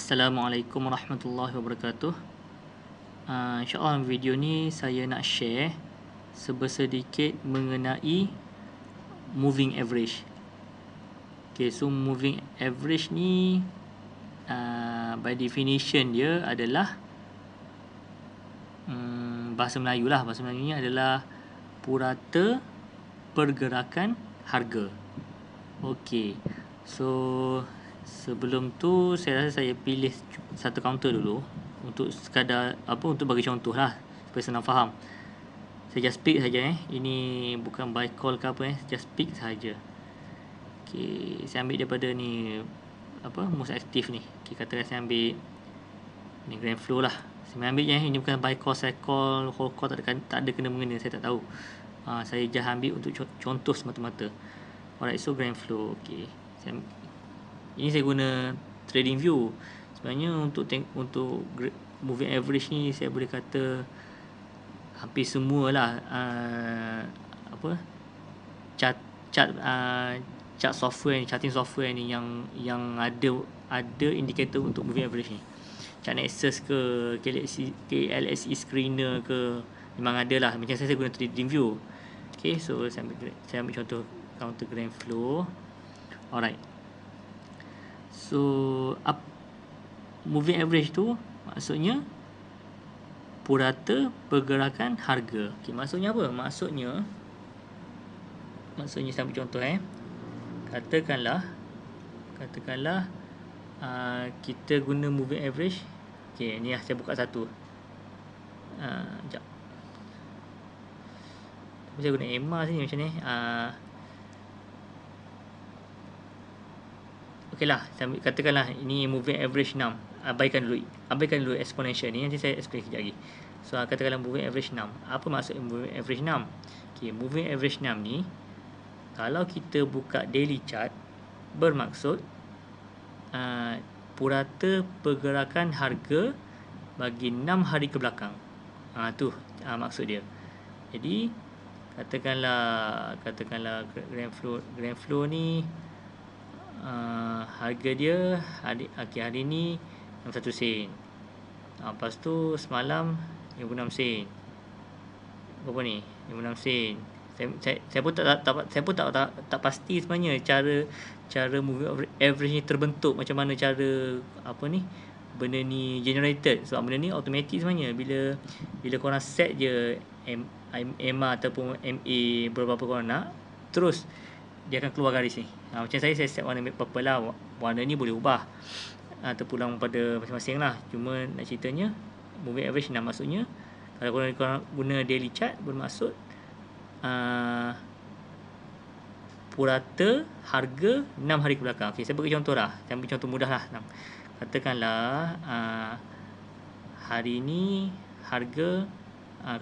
Assalamualaikum warahmatullahi wabarakatuh. InsyaAllah video ni saya nak share sedikit mengenai moving average. Okay, so moving average ni by definition dia adalah bahasa Melayu lah. Bahasa Melayu ni adalah purata pergerakan harga. Okay, so sebelum tu saya rasa saya pilih satu counter dulu untuk sekadar untuk bagi contoh lah supaya senang faham. Saya just pick saja ini bukan buy call ke apa just pick saja. Okey, saya ambil daripada ni most active ni. Okey, katakan saya ambil ni grand flow lah. Saya ambil ini bukan buy call, sell call, hold call, tak ada kena mengena, saya tak tahu. Saya just ambil untuk contoh semata-mata. Alright, so grand flow. Okey. Ini saya guna trading view. Sebenarnya untuk moving average ni saya boleh kata hampir semualah chart software ni, charting software ni yang ada indikator untuk moving average ni. Chart Nexus ke KLSE screener ke memang ada lah. Macam saya guna trading view. Okay, so saya ambil contoh counter grand flow. Alright. So moving average tu maksudnya purata pergerakan harga. Okay, maksudnya apa? Maksudnya saya ambil contoh Katakanlah kita guna moving average. Okay, ni lah saya buka satu. Sekejap. Saya guna EMA sini macam ni. Okeylah, katakanlah ini moving average 6. Abaikan dulu exponential ni, nanti saya explain kejap lagi. So katakanlah moving average 6. Apa maksud moving average 6? Okey, moving average 6 ni kalau kita buka daily chart bermaksud purata pergerakan harga bagi 6 hari ke belakang. Tu maksud dia. Jadi katakanlah grand flow ni harga dia hari ni 61 sen. Lepas tu semalam 56 sen. Berapa ni? 56 sen. Saya pun tak pasti sebenarnya cara moving average ni terbentuk, macam mana cara benda ni generated. Sebab benda ni automatic sebenarnya. Bila korang set je MA ataupun MA berapa korang nak, terus dia akan keluar garis ni. Macam saya set warna purple lah. Warna ni boleh ubah terpulang pada masing-masing lah. Cuma nak ceritanya moving average 6 maksudnya kalau korang guna daily chart bermaksud purata harga 6 hari ke belakang. Okay, saya bagi contoh lah. Saya ambil contoh mudah lah. Katakanlah hari ni harga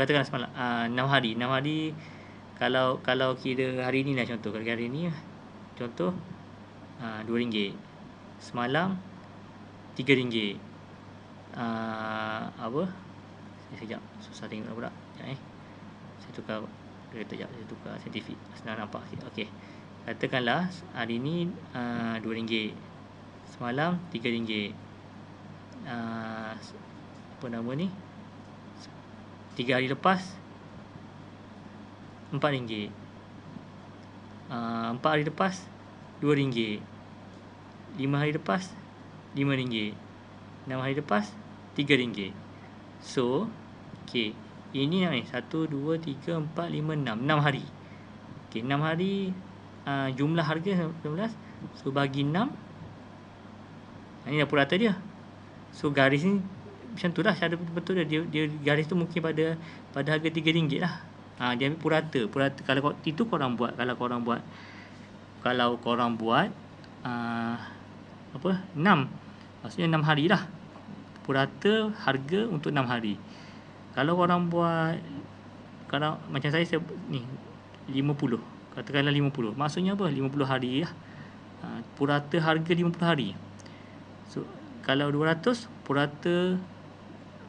katakanlah semalam 6 hari. Kalau kira hari ni lah contoh. Kalau hari ni contoh RM2. Semalam RM3. Sekejap. Susah tengok pula. Saya tukar kereta. Saya tukar saintifik. Senang nampak sikit. Okey. Katakanlah hari ni RM2. Semalam RM3. Apa nama ni? 3 hari lepas RM4. 4 hari lepas RM2. 5 hari lepas RM5. 6 hari lepas RM3. So okay, ini ni 1, 2, 3, 4, 5, 6 hari. Okay, 6 hari jumlah harga 19. So bagi 6, ini dah purata dia. So garis ni macam tu lah cara betul dia garis tu mungkin pada harga RM3 lah. Dia ambil purata. Kalau itu korang buat, kalau korang buat 6, maksudnya 6 hari lah. Purata harga untuk 6 hari. Kalau korang buat, kalau macam saya ni 50, katakanlah 50, maksudnya apa? 50 hari lah. Purata harga 50 hari. So kalau 200, purata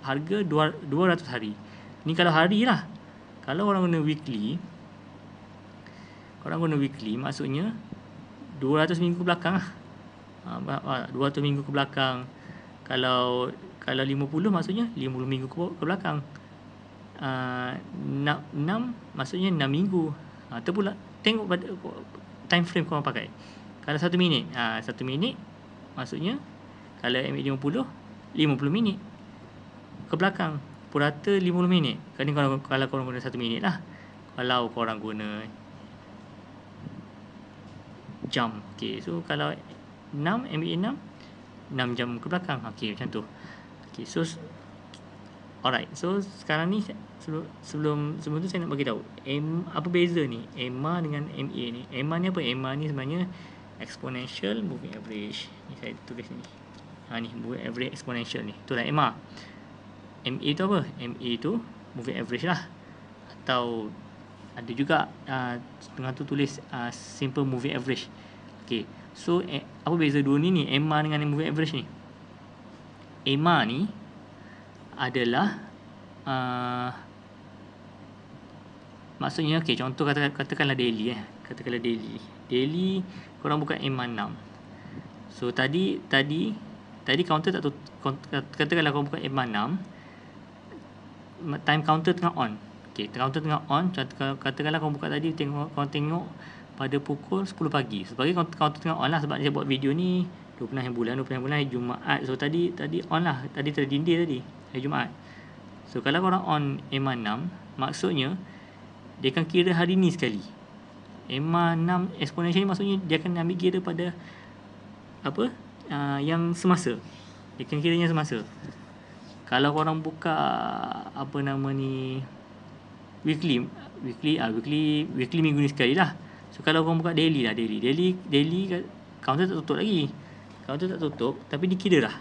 harga 200 hari. Ni kalau hari lah. Kalau orang guna weekly, maksudnya 200 minggu ke belakang lah. 200 minggu ke belakang Kalau 50 maksudnya 50 minggu ke belakang. 6 maksudnya 6 minggu. Tu pula tengok pada time frame korang pakai. Kalau 1 minit, 1 minit maksudnya kalau MA 50 minit ke belakang. Purata 50 minit. Kalau korang guna 1 minit lah. Kalau korang guna jam. Okay, so kalau 6 MA 6 jam ke belakang. Okay, macam tu. Okay, so alright. So sekarang ni sebelum tu saya nak bagi tahu apa beza ni EMMA dengan MA ni. EMMA ni apa? EMMA ni sebenarnya exponential moving average. Ni saya tulis ni. Ni moving average exponential ni. Itulah EMMA. MA tu apa? MA tu moving average lah. Atau ada juga tengah tu tulis simple moving average. Okay. So apa beza dua ni EMMA dengan moving average ni? EMMA ni adalah maksudnya okay, contoh katakanlah daily katakanlah daily korang buka EMMA 6. So tadi counter tak tutup. Katakanlah korang buka EMMA 6, time counter tengah on. Okay, counter tengah on. Katakanlah korang buka tadi, korang tengok pada pukul 10 pagi. Sebagai counter tengah on lah, sebab saya buat video ni 26 bulan hari Jumaat. So tadi on lah. Tadi terdinding tadi hari Jumaat. So kalau korang on EMMA 6, maksudnya dia akan kira hari ni sekali. EMMA 6 exponential ni maksudnya dia akan ambil kira pada apa? Yang semasa. Dia akan kira yang semasa. Kalau korang buka apa nama ni weekly minggu ni sekali lah. So kalau korang buka daily counter tak tutup lagi. Counter tak tutup tapi dikira lah.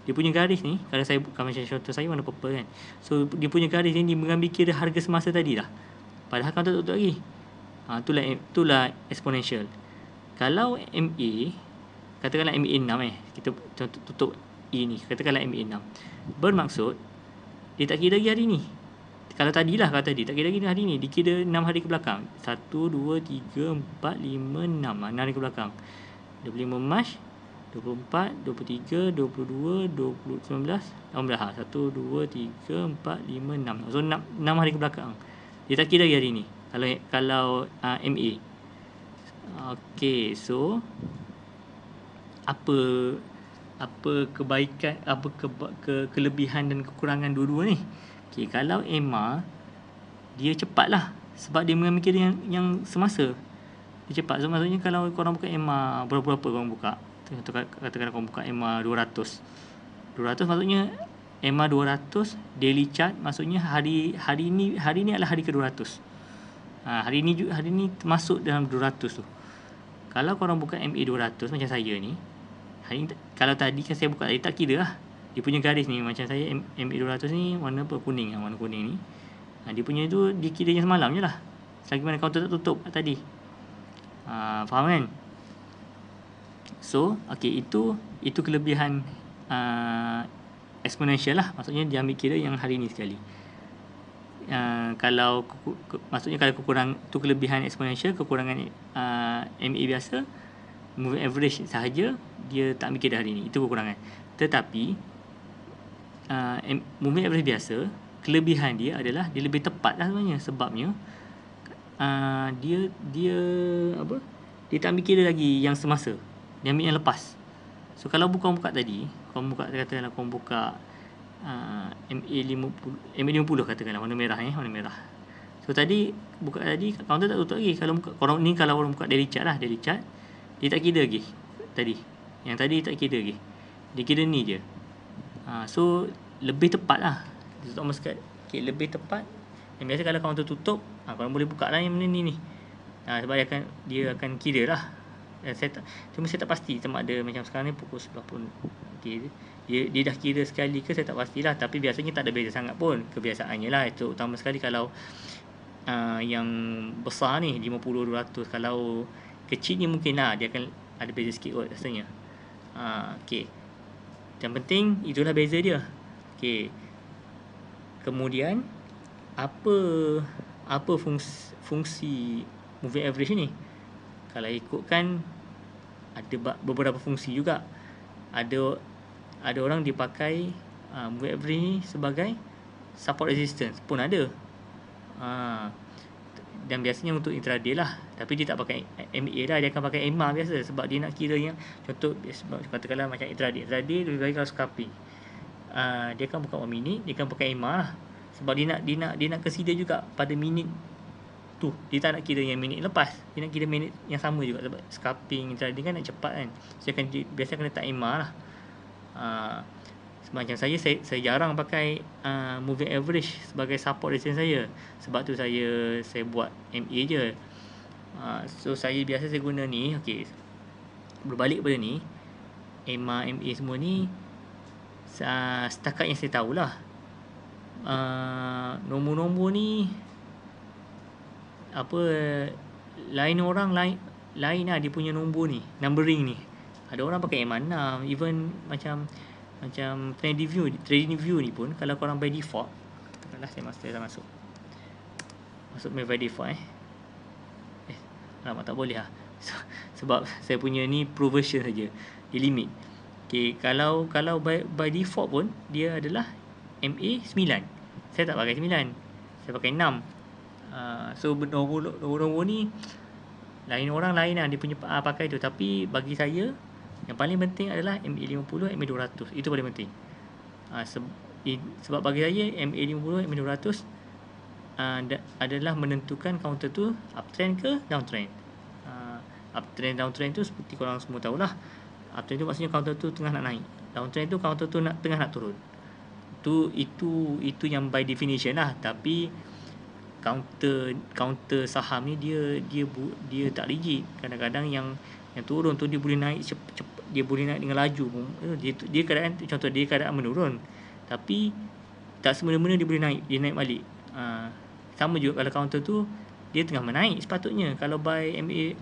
Dia punya garis ni, kalau macam contoh saya warna purple kan. So dia punya garis ni dia mengambil kira harga semasa tadi lah. Padahal counter tak tutup lagi. Itulah exponential. Kalau MA, katakanlah MA 6 kita tutup E ni, katakanlah MA 6. Bermaksud dia tak kira lagi hari ni. Kalau tadi tak kira lagi hari ni, dikira 6 hari ke belakang. 1 2 3 4 5 6, 6 hari ke belakang. 25 Mac 24, 23, 22, 19, 18. 1 2 3 4 5 6. So 6 hari ke belakang. Dia tak kira lagi hari ni. Kalau MA. Okay, so apa kebaikan, apa kelebihan dan kekurangan dua-dua ni? Okay, kalau EMMA dia cepat lah, sebab dia mengambil kira yang semasa. Dia cepat. So maksudnya kalau korang buka EMMA berapa korang buka, katakan korang buka EMMA 200 maksudnya EMMA 200 daily chart, maksudnya hari ni adalah hari ke-200. Hari ni masuk dalam 200 tu. Kalau korang buka MA 200 macam saya ni, hari ni, kalau tadi kan saya buka tadi tak kira lah. Dia punya garis ni macam saya MA 200 ni warna apa? Warna kuning ni. Dia punya tu dia kira yang semalam je lah. Selagi mana counter tak tutup tadi. Faham kan? So, okay, itu kelebihan exponential lah. Maksudnya dia ambil kira yang hari ni sekali. Maksudnya kalau tu kelebihan exponential, kekurangan MA biasa, moving average sahaja dia tak ambil kira hari ni. Itu kekurangan. Tetapi moving average biasa, kelebihan dia adalah dia lebih tepat lah sebenarnya. Sebabnya dia tak ambil kira lagi yang semasa, dia ambil yang lepas. So kalau korang buka tadi, katakanlah korang buka MA 50 katakanlah warna merah. So tadi counter tak tutup lagi. Kalau korang buka daily chart, dia tak kira lagi tadi. Yang tadi tak kira lagi. Dia kira ni je. So lebih tepat lah. Dia tutup maskat. Okay, lebih tepat. Yang biasa kalau counter tutup, korang boleh buka lah yang benda ni. Sebab dia akan kira lah. Cuma saya tak pasti sama ada macam sekarang ni pukul 10 pun. Okay, dia dah kira sekali ke saya tak pastilah. Tapi biasanya tak ada beza sangat pun. Kebiasaannya lah. Itu utama sekali kalau yang besar ni 50-200. Kalau kecil ni mungkin lah dia akan ada beza sikit kot rasanya. Okay, yang penting itulah beza dia. Okay, kemudian apa fungsi moving average ni? Kalau ikutkan ada beberapa fungsi juga. Ada Ada orang dipakai moving average ni sebagai support resistance pun ada. Dan biasanya untuk intraday lah, tapi dia tak pakai MA lah, dia akan pakai EMA biasa, sebab dia nak kira yang contoh, sebab katakanlah macam intraday lebih baik kalau scalping, dia akan buka 1 minit, dia akan pakai EMA lah, sebab dia nak consider juga pada minit tu, dia tak nak kira yang minit lepas, dia nak kira minit yang sama juga, sebab scalping intraday kan nak cepat kan, so biasa akan letak EMA lah. Macam saya jarang pakai moving average sebagai support resistance saya, sebab tu saya buat MA je. So saya biasa saya guna ni. Okey, berbalik pada ni, EMA, MA semua ni setakat yang saya tahulah, nombor-nombor ni apa, lain orang lain lah dia punya nombor ni, numbering ni. Ada orang pakai EMA 6, even macam trading view ni pun, kalau korang by default, katakanlah saya masuk by default alamak, tak boleh lah sebab saya punya ni pro version saja, dia limit. Okay, kalau by default pun dia adalah MA 9, saya tak pakai 9, saya pakai 6. So nombor ni lain orang lain lah dia punya pakai tu, tapi bagi saya yang paling penting adalah MA50, MA200. Itu paling penting. Sebab bagi saya MA50, MA200 adalah menentukan counter tu uptrend ke downtrend. Uptrend, downtrend tu seperti korang semua tahulah. Uptrend tu maksudnya counter tu tengah nak naik. Downtrend tu counter tu tengah nak turun. Itu yang by definition lah. Tapi counter saham ni dia tak rigid. Kadang-kadang yang turun tu dia boleh naik cepat, dia boleh naik dengan laju. Dia keadaan menurun, tapi tak semena-mena dia boleh naik, dia naik balik. Sama juga kalau counter tu dia tengah menaik sepatutnya. Kalau by MA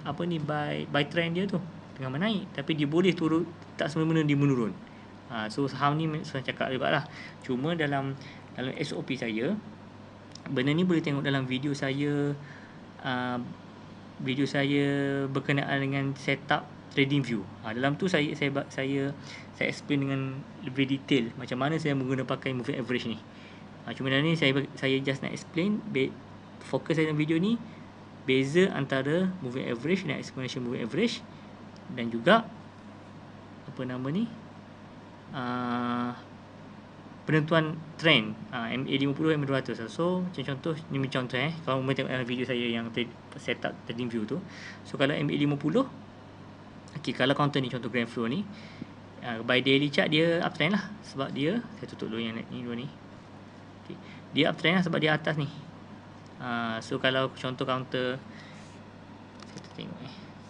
by trend dia tu tengah menaik, tapi dia boleh turun, tak semena-mena dia menurun. So saham ni saya cakap jugalah. Cuma dalam SOP saya, benda ni boleh tengok dalam video saya berkenaan dengan setup trading view. Dalam tu saya explain dengan lebih detail macam mana saya pakai moving average ni. Cuma dalam ni saya just nak explain, fokus saya dalam video ni beza antara moving average dan exponential moving average, dan juga penentuan trend MA50, MA200. So macam contoh ni, macam contoh kalau mau tengok dalam video saya yang setup trading view tu. So kalau MA50, kalau counter ni contoh grand flow ni, by daily chart dia uptrend lah, sebab dia, saya tutup dulu yang ni dua ni. Dia uptrend lah sebab dia atas ni. So kalau contoh counter, saya tengok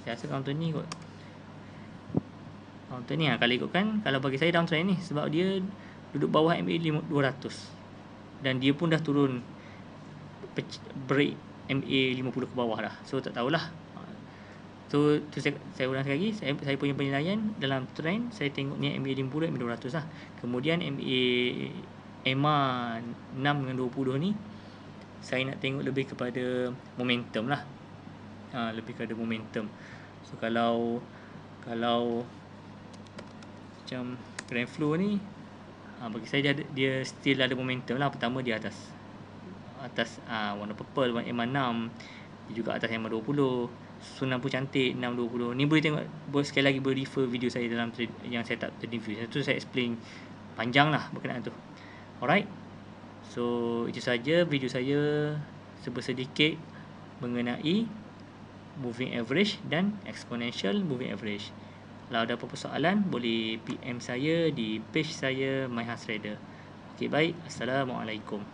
saya rasa counter ni kot. Counter ni kalau ikutkan, kalau bagi saya downtrend ni, sebab dia duduk bawah MA200 dan dia pun dah turun break MA50 ke bawah dah. So tak tahulah. So tu saya ulang sekali lagi, saya punya penilaian dalam trend, saya tengok ni MA50, MA200 lah. Kemudian EMA 6 dengan 20 ni, saya nak tengok lebih kepada momentum lah. Lebih kepada momentum. So kalau macam grand flow ni, bagi saya dia still ada momentum lah. Pertama dia atas warna purple, warna EMA 6, dia juga atas EMA 20. Sunan pun cantik 620. Ni boleh tengok, sekali lagi boleh refer video saya dalam yang setup trading view. Itu saya explain panjang lah berkenaan tu. Alright, so itu saja video saya sedikit mengenai moving average dan exponential moving average. Kalau ada apa-apa soalan, boleh PM saya di page saya MyHasTrader. Okey, baik. Assalamualaikum.